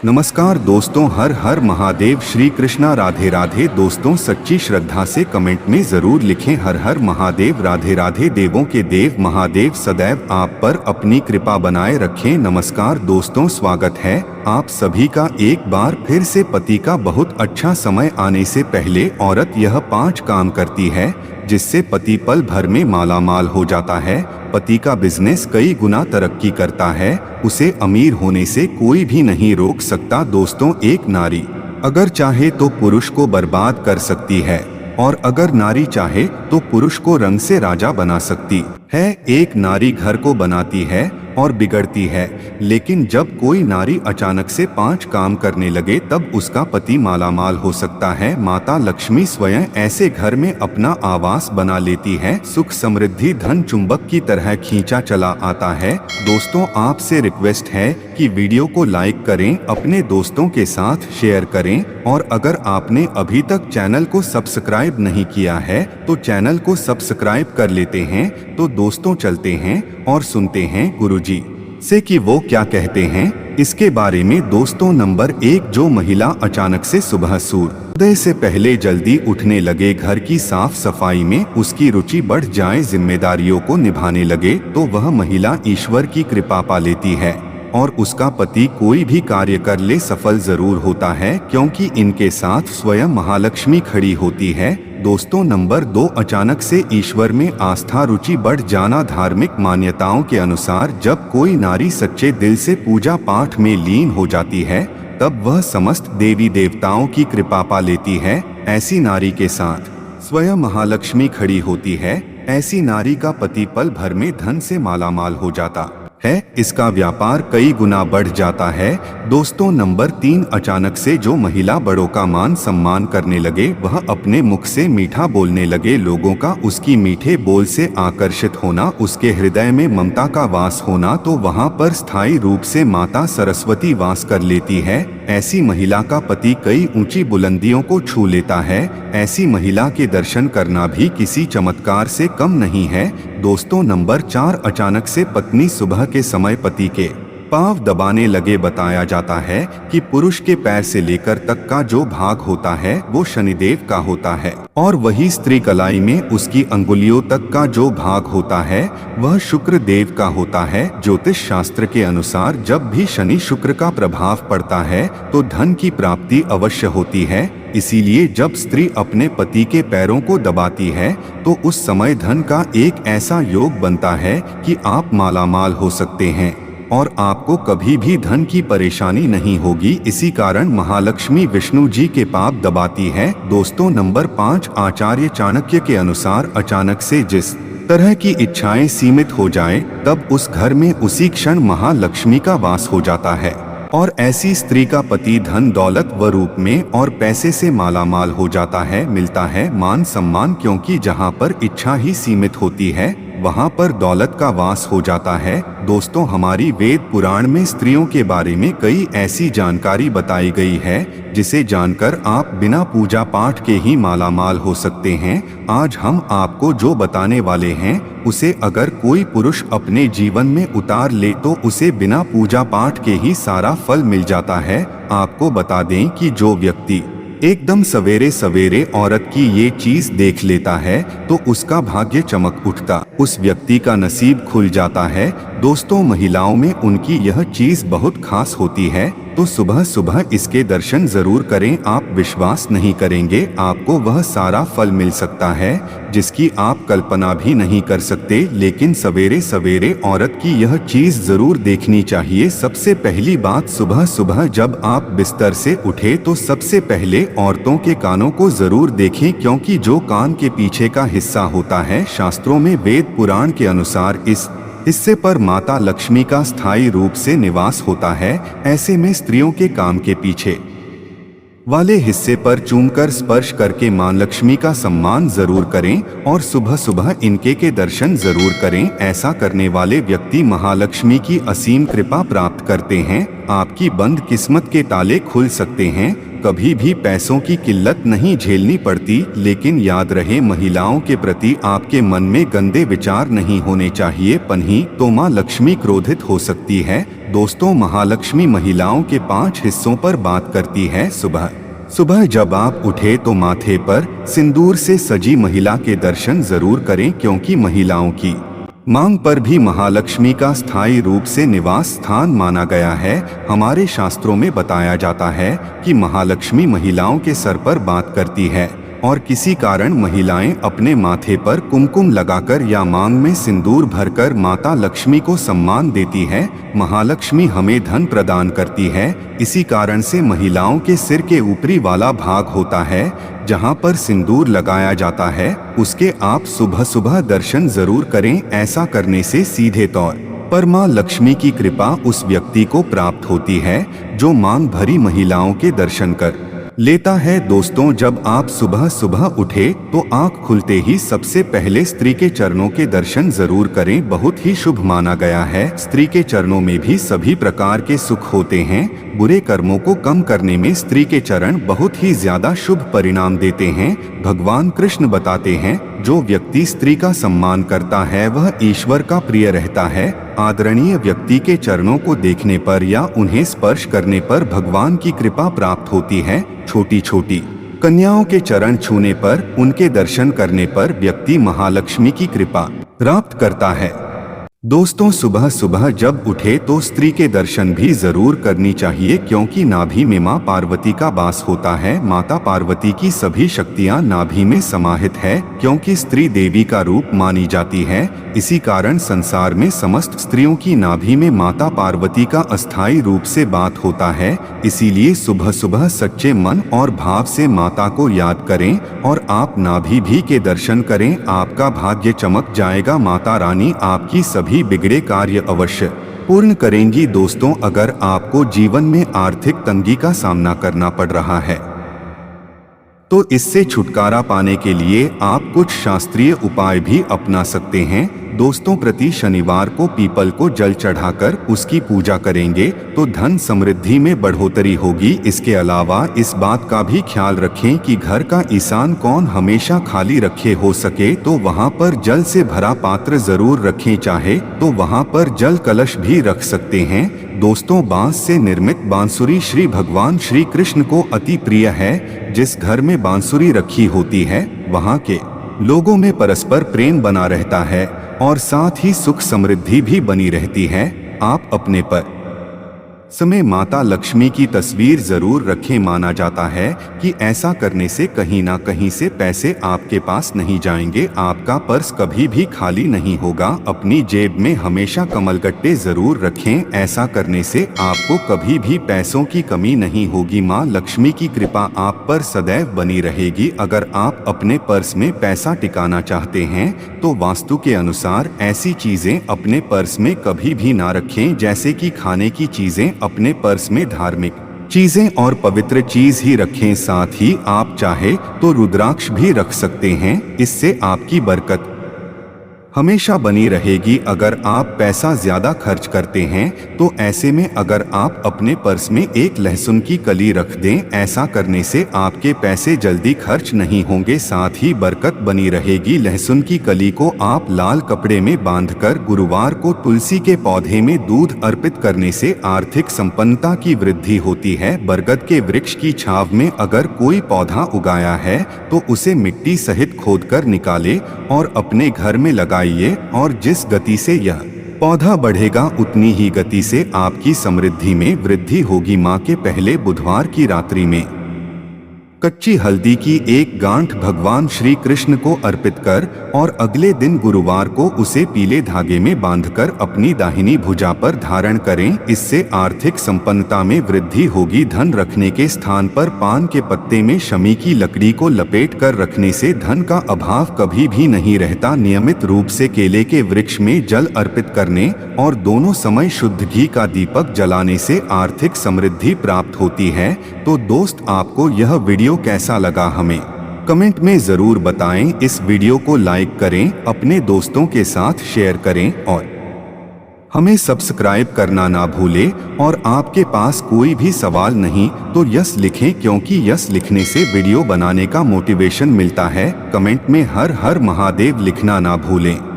नमस्कार दोस्तों, हर हर महादेव, श्री कृष्णा, राधे राधे। दोस्तों, सच्ची श्रद्धा से कमेंट में जरूर लिखें हर हर महादेव, राधे राधे। देवों के देव महादेव सदैव आप पर अपनी कृपा बनाए रखें। नमस्कार दोस्तों, स्वागत है आप सभी का एक बार फिर से। पति का बहुत अच्छा समय आने से पहले औरत यह 5 काम करती है जिससे पति पल भर में मालामाल हो जाता है। पति का बिजनेस कई गुना तरक्की करता है, उसे अमीर होने से कोई भी नहीं रोक सकता। दोस्तों, एक नारी अगर चाहे तो पुरुष को बर्बाद कर सकती है और अगर नारी चाहे तो पुरुष को रंग से राजा बना सकती है। एक नारी घर को बनाती है और बिगड़ती है, लेकिन जब कोई नारी अचानक से 5 काम करने लगे तब उसका पति मालामाल हो सकता है। माता लक्ष्मी स्वयं ऐसे घर में अपना आवास बना लेती है। सुख समृद्धि धन चुंबक की तरह खींचा चला आता है। दोस्तों, आपसे रिक्वेस्ट है कि वीडियो को लाइक करें, अपने दोस्तों के साथ शेयर करें और अगर आपने अभी तक चैनल को सब्सक्राइब नहीं किया है तो चैनल को सब्सक्राइब कर लेते हैं। तो दोस्तों, चलते हैं और सुनते हैं गुरुजी से कि वो क्या कहते हैं इसके बारे में। दोस्तों, नंबर 1, जो महिला अचानक से सुबह सूर्योदय से पहले जल्दी उठने लगे, घर की साफ सफाई में उसकी रुचि बढ़ जाए, जिम्मेदारियों को निभाने लगे, तो वह महिला ईश्वर की कृपा पा लेती है और उसका पति कोई भी कार्य कर ले सफल जरूर होता है, क्योंकि इनके साथ स्वयं महालक्ष्मी खड़ी होती है। दोस्तों, नंबर 2, अचानक से ईश्वर में आस्था रुचि बढ़ जाना। धार्मिक मान्यताओं के अनुसार जब कोई नारी सच्चे दिल से पूजा पाठ में लीन हो जाती है तब वह समस्त देवी देवताओं की कृपा पा लेती है। ऐसी नारी के साथ स्वयं महालक्ष्मी खड़ी होती है। ऐसी नारी का पति पल भर में धन से मालामाल हो जाता है, इसका व्यापार कई गुना बढ़ जाता है। दोस्तों, नंबर 3, अचानक से जो महिला बड़ों का मान सम्मान करने लगे, वह अपने मुख से मीठा बोलने लगे, लोगों का उसकी मीठे बोल से आकर्षित होना, उसके हृदय में ममता का वास होना, तो वहां पर स्थायी रूप से माता सरस्वती वास कर लेती है। ऐसी महिला का पति कई ऊंची बुलंदियों को छू लेता है। ऐसी महिला के दर्शन करना भी किसी चमत्कार से कम नहीं है। दोस्तों, नंबर 4, अचानक से पत्नी सुबह के समय पति के पांव दबाने लगे। बताया जाता है कि पुरुष के पैर से लेकर तक का जो भाग होता है वो शनिदेव का होता है और वही स्त्री कलाई में उसकी अंगुलियों तक का जो भाग होता है वह शुक्र देव का होता है। ज्योतिष शास्त्र के अनुसार जब भी शनि शुक्र का प्रभाव पड़ता है तो धन की प्राप्ति अवश्य होती है। इसीलिए जब स्त्री अपने पति के पैरों को दबाती है तो उस समय धन का एक ऐसा योग बनता है कि आप मालामाल हो सकते हैं और आपको कभी भी धन की परेशानी नहीं होगी। इसी कारण महालक्ष्मी विष्णु जी के पांव दबाती है। दोस्तों, नंबर 5, आचार्य चाणक्य के अनुसार अचानक से जिस तरह की इच्छाएं सीमित हो जाएं, तब उस घर में उसी क्षण महालक्ष्मी का वास हो जाता है और ऐसी स्त्री का पति धन दौलत व रूप में और पैसे से मालामाल हो जाता है। मिलता है मान सम्मान, क्योंकि जहां पर इच्छा ही सीमित होती है वहां पर दौलत का वास हो जाता है। दोस्तों, हमारी वेद पुराण में स्त्रियों के बारे में कई ऐसी जानकारी बताई गई है जिसे जानकर आप बिना पूजा पाठ के ही मालामाल हो सकते हैं। आज हम आपको जो बताने वाले हैं उसे अगर कोई पुरुष अपने जीवन में उतार ले तो उसे बिना पूजा पाठ के ही सारा फल मिल जाता है। आपको बता दें कि जो व्यक्ति एकदम सवेरे सवेरे औरत की ये चीज देख लेता है तो उसका भाग्य चमक उठता, उस व्यक्ति का नसीब खुल जाता है। दोस्तों, महिलाओं में उनकी यह चीज बहुत खास होती है, तो सुबह सुबह इसके दर्शन जरूर करें। आप विश्वास नहीं करेंगे, आपको वह सारा फल मिल सकता है जिसकी आप कल्पना भी नहीं कर सकते। लेकिन सवेरे सवेरे औरत की यह चीज जरूर देखनी चाहिए। सबसे पहली बात, सुबह सुबह जब आप बिस्तर से उठे तो सबसे पहले औरतों के कानों को जरूर देखें, क्योंकि जो कान के पीछे का हिस्सा होता है, शास्त्रों में वेद पुराण के अनुसार इस हिस्से पर माता लक्ष्मी का स्थायी रूप से निवास होता है। ऐसे में स्त्रियों के कान के पीछे वाले हिस्से पर चूमकर स्पर्श करके मां लक्ष्मी का सम्मान जरूर करें और सुबह सुबह इनके के दर्शन जरूर करें। ऐसा करने वाले व्यक्ति महालक्ष्मी की असीम कृपा प्राप्त करते हैं। आपकी बंद किस्मत के ताले खुल सकते हैं। कभी भी पैसों की किल्लत नहीं झेलनी पड़ती, लेकिन याद रहे महिलाओं के प्रति आपके मन में गंदे विचार नहीं होने चाहिए, पन्ही तो मां लक्ष्मी क्रोधित हो सकती है। दोस्तों, महालक्ष्मी महिलाओं के 5 हिस्सों पर बात करती है। सुबह सुबह जब आप उठे तो माथे पर सिंदूर से सजी महिला के दर्शन जरूर करें, क्योंकि महिलाओं की मांग पर भी महालक्ष्मी का स्थायी रूप से निवास स्थान माना गया है। हमारे शास्त्रों में बताया जाता है कि महालक्ष्मी महिलाओं के सर पर बात करती है और किसी कारण महिलाएं अपने माथे पर कुमकुम लगाकर या मांग में सिंदूर भरकर माता लक्ष्मी को सम्मान देती है। महालक्ष्मी हमें धन प्रदान करती है, इसी कारण से महिलाओं के सिर के ऊपरी वाला भाग होता है जहां पर सिंदूर लगाया जाता है, उसके आप सुबह सुबह दर्शन जरूर करें। ऐसा करने से सीधे तौर पर मां लक्ष्मी की कृपा उस व्यक्ति को प्राप्त होती है जो मांग भरी महिलाओं के दर्शन कर लेता है। दोस्तों, जब आप सुबह सुबह उठे तो आंख खुलते ही सबसे पहले स्त्री के चरणों के दर्शन जरूर करें, बहुत ही शुभ माना गया है। स्त्री के चरणों में भी सभी प्रकार के सुख होते हैं। बुरे कर्मों को कम करने में स्त्री के चरण बहुत ही ज्यादा शुभ परिणाम देते हैं। भगवान कृष्ण बताते हैं, जो व्यक्ति स्त्री का सम्मान करता है वह ईश्वर का प्रिय रहता है। आदरणीय व्यक्ति के चरणों को देखने पर या उन्हें स्पर्श करने पर भगवान की कृपा प्राप्त होती है। छोटी छोटी कन्याओं के चरण छूने पर, उनके दर्शन करने पर व्यक्ति महालक्ष्मी की कृपा प्राप्त करता है। दोस्तों, सुबह सुबह जब उठे तो स्त्री के दर्शन भी जरूर करनी चाहिए, क्योंकि नाभि में मां पार्वती का वास होता है। माता पार्वती की सभी शक्तियां नाभि में समाहित है, क्योंकि स्त्री देवी का रूप मानी जाती है। इसी कारण संसार में समस्त स्त्रियों की नाभि में माता पार्वती का अस्थायी रूप से वास होता है। इसीलिए सुबह सुबह सच्चे मन और भाव से माता को याद करें और आप नाभि भी के दर्शन करें, आपका भाग्य चमक जाएगा। माता रानी आपकी सभी बिगड़े कार्य अवश्य पूर्ण करेंगी। दोस्तों, अगर आपको जीवन में आर्थिक तंगी का सामना करना पड़ रहा है तो इससे छुटकारा पाने के लिए आप कुछ शास्त्रीय उपाय भी अपना सकते हैं। दोस्तों, प्रति शनिवार को पीपल को जल चढ़ाकर उसकी पूजा करेंगे तो धन समृद्धि में बढ़ोतरी होगी। इसके अलावा इस बात का भी ख्याल रखें कि घर का ईशान कोण हमेशा खाली रखे, हो सके तो वहां पर जल से भरा पात्र जरूर रखें, चाहे तो वहां पर जल कलश भी रख सकते हैं। दोस्तों, बांस से निर्मित बांसुरी श्री भगवान श्री कृष्ण को अति प्रिय है। जिस घर में बांसुरी रखी होती है वहां के लोगों में परस्पर प्रेम बना रहता है और साथ ही सुख समृद्धि भी बनी रहती है। आप अपने पर समय माता लक्ष्मी की तस्वीर जरूर रखें। माना जाता है कि ऐसा करने से कहीं ना कहीं से पैसे आपके पास नहीं जाएंगे, आपका पर्स कभी भी खाली नहीं होगा। अपनी जेब में हमेशा कमलगट्टे जरूर रखें, ऐसा करने से आपको कभी भी पैसों की कमी नहीं होगी। माँ लक्ष्मी की कृपा आप पर सदैव बनी रहेगी। अगर आप अपने पर्स में पैसा टिकाना चाहते हैं तो वास्तु के अनुसार ऐसी चीजें अपने पर्स में कभी भी ना रखें, जैसे कि खाने की चीजें अपने पर्स में धार्मिक चीजें और पवित्र चीज ही रखें। साथ ही आप चाहे तो रुद्राक्ष भी रख सकते हैं, इससे आपकी बरकत हमेशा बनी रहेगी। अगर आप पैसा ज्यादा खर्च करते हैं तो ऐसे में अगर आप अपने पर्स में एक लहसुन की कली रख दें, ऐसा करने से आपके पैसे जल्दी खर्च नहीं होंगे, साथ ही बरकत बनी रहेगी। लहसुन की कली को आप लाल कपड़े में बांधकर गुरुवार को तुलसी के पौधे में दूध अर्पित करने से आर्थिक संपन्नता की वृद्धि होती है। बरगद के वृक्ष की छाव में अगर कोई पौधा उगाया है तो उसे मिट्टी सहित खोदकर निकाले और अपने घर में लगाइए, और जिस गति से यह पौधा बढ़ेगा उतनी ही गति से आपकी समृद्धि में वृद्धि होगी। माँ के पहले बुधवार की रात्रि में कच्ची हल्दी की एक गांठ भगवान श्री कृष्ण को अर्पित कर और अगले दिन गुरुवार को उसे पीले धागे में बांधकर अपनी दाहिनी भुजा पर धारण करें, इससे आर्थिक संपन्नता में वृद्धि होगी। धन रखने के स्थान पर पान के पत्ते में शमी की लकड़ी को लपेट कर रखने से धन का अभाव कभी भी नहीं रहता। नियमित रूप से केले के वृक्ष में जल अर्पित करने और दोनों समय शुद्ध घी का दीपक जलाने से आर्थिक समृद्धि प्राप्त होती है। तो दोस्त, आपको यह वीडियो कैसा लगा हमें कमेंट में जरूर बताएं। इस वीडियो को लाइक करें, अपने दोस्तों के साथ शेयर करें और हमें सब्सक्राइब करना ना भूलें। और आपके पास कोई भी सवाल नहीं तो यस लिखें, क्योंकि यस लिखने से वीडियो बनाने का मोटिवेशन मिलता है। कमेंट में हर हर महादेव लिखना ना भूलें।